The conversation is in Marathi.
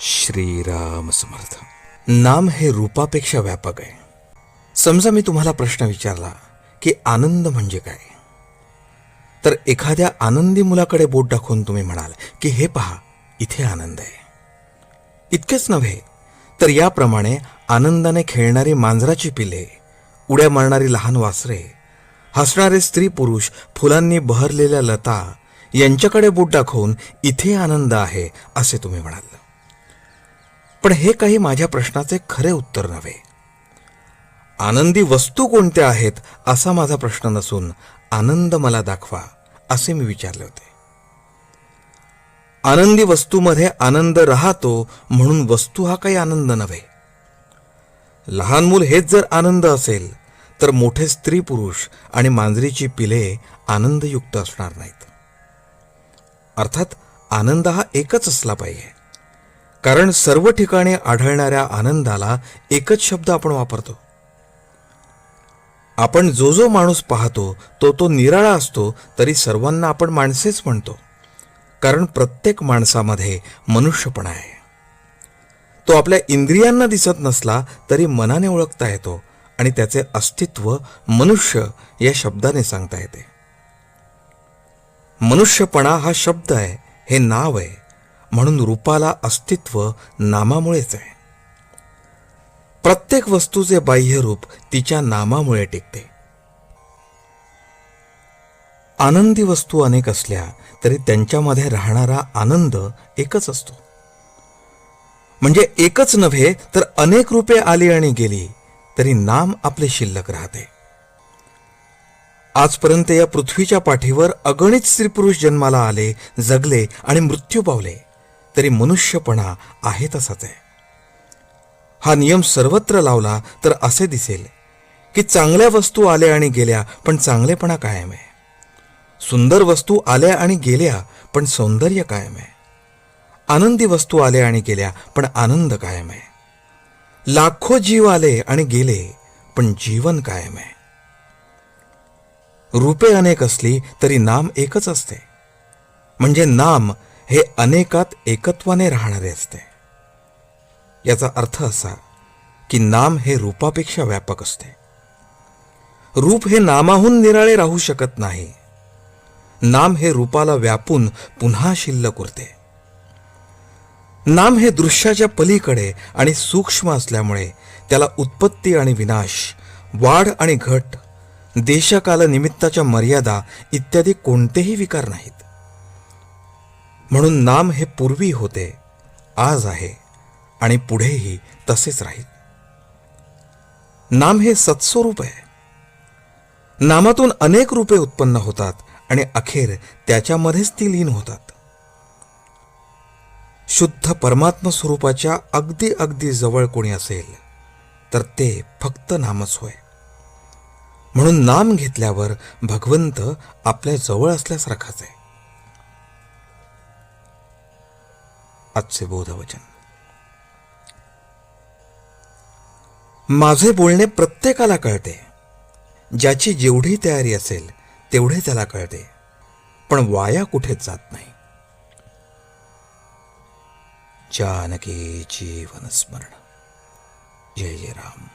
श्रीराम समर्थ. नाम हे रूपापेक्षा व्यापक आहे. समजा मी तुम्हाला प्रश्न विचारला की आनंद म्हणजे काय, तर एखाद्या आनंदी मुलाकडे बोट दाखवून तुम्ही म्हणाल की हे पहा, इथे आनंद आहे. इतकेच नव्हे तर याप्रमाणे आनंदाने खेळणारी मांजराची पिले, उड्या मारणारी लहान वासरे, हसणारे स्त्री पुरुष, फुलांनी बहरलेल्या लता यांच्याकडे बोट दाखवून इथे आनंद आहे असे तुम्ही म्हणाल. पण हे काही माझ्या प्रश्नाचे खरे उत्तर नव्हे. आनंदी वस्तू कोणत्या आहेत असा माझा प्रश्न नसून आनंद मला दाखवा असे मी विचारले होते. आनंदी वस्तूमध्ये आनंद राहतो म्हणून वस्तू हा काही आनंद नव्हे. लहान मूल हेच जर आनंद असेल तर मोठे स्त्री पुरुष आणि मांजरीची पिले आनंदयुक्त असणार नाहीत. अर्थात आनंद हा एकच असला पाहिजे, कारण सर्व ठिकाणी आढळणाऱ्या आनंदाला एकच शब्द आपण वापरतो. आपण जो जो माणूस पाहतो तो निराळा असतो तरी सर्वांना आपण माणसेच म्हणतो, कारण प्रत्येक माणसामध्ये मनुष्यपणा आहे. तो आपल्या इंद्रियांना दिसत नसला तरी मनाने ओळखता येतो आणि त्याचे अस्तित्व मनुष्य या शब्दाने सांगता येते. मनुष्यपणा हा शब्द आहे, हे नाव आहे, म्हणून रूपाला अस्तित्व नामामुळेच आहे. प्रत्येक वस्तूचे बाह्य रूप तिच्या नामामुळे टिकते. आनंदी वस्तू अनेक असल्या तरी त्यांच्यामध्ये राहणारा आनंद एकच असतो. म्हणजे एकच नव्हे तर अनेक रूपे आली आणि गेली तरी नाम आपले शिल्लक राहते. आजपर्यंत या पृथ्वीच्या पाठीवर अगणित स्त्रीपुरुष जन्माला आले, जगले आणि मृत्यू पावले, तरी मनुष्यपणा आहे तसाच आहे. हा नियम सर्वत्र लावला तर असे दिसेल की चांगल्या वस्तू आल्या आणि गेल्या पण चांगलेपणा कायम आहे. सुंदर वस्तू आल्या आणि गेल्या पण सौंदर्य कायम आहे. आनंदी वस्तू आल्या आणि गेल्या पण आनंद कायम आहे. लाखो जीव आले आणि गेले पण जीवन कायम आहे. रूपे अनेक असली तरी नाम एकच असते, म्हणजे नाम हे अनेकात एकत्वाने राहणारे असते. याचा अर्थ असा की नाम हे रूपापेक्षा व्यापक असते. रूप हे नामाहून निराळे राहू शकत नाही. नाम हे रूपाला व्यापून पुन्हा शिल्लक उरते. नाम हे दृश्याच्या पलीकडे आणि सूक्ष्म असल्यामुळे त्याला उत्पत्ती आणि विनाश, वाढ आणि घट, देशकाल निमित्ताच्या मर्यादा इत्यादी कोणतेही विकार नाहीत. म्हणून नाम हे पूर्वी होते, आज आहे आणि पुढेही तसेच राहील. नाम हे सत्स्वरूप आहे. नामातून अनेक रूपे उत्पन्न होतात आणि अखेर त्याच्यामध्येच ती लीन होतात. शुद्ध परमात्म स्वरूपाच्या अगदी अगदी जवळ कोणी असेल तर ते फक्त नामच होय. म्हणून नाम घेतल्यावर भगवंत आपल्या जवळ असल्यासारखाच आहे. आजचे बोधवचन. माझे बोलणे प्रत्येकाला कळते. ज्याची जेवढी तयारी असेल तेवढे त्याला कळते, पण वाया कुठेच जात नाही. जानकी जीवन स्मरण. जय जय राम.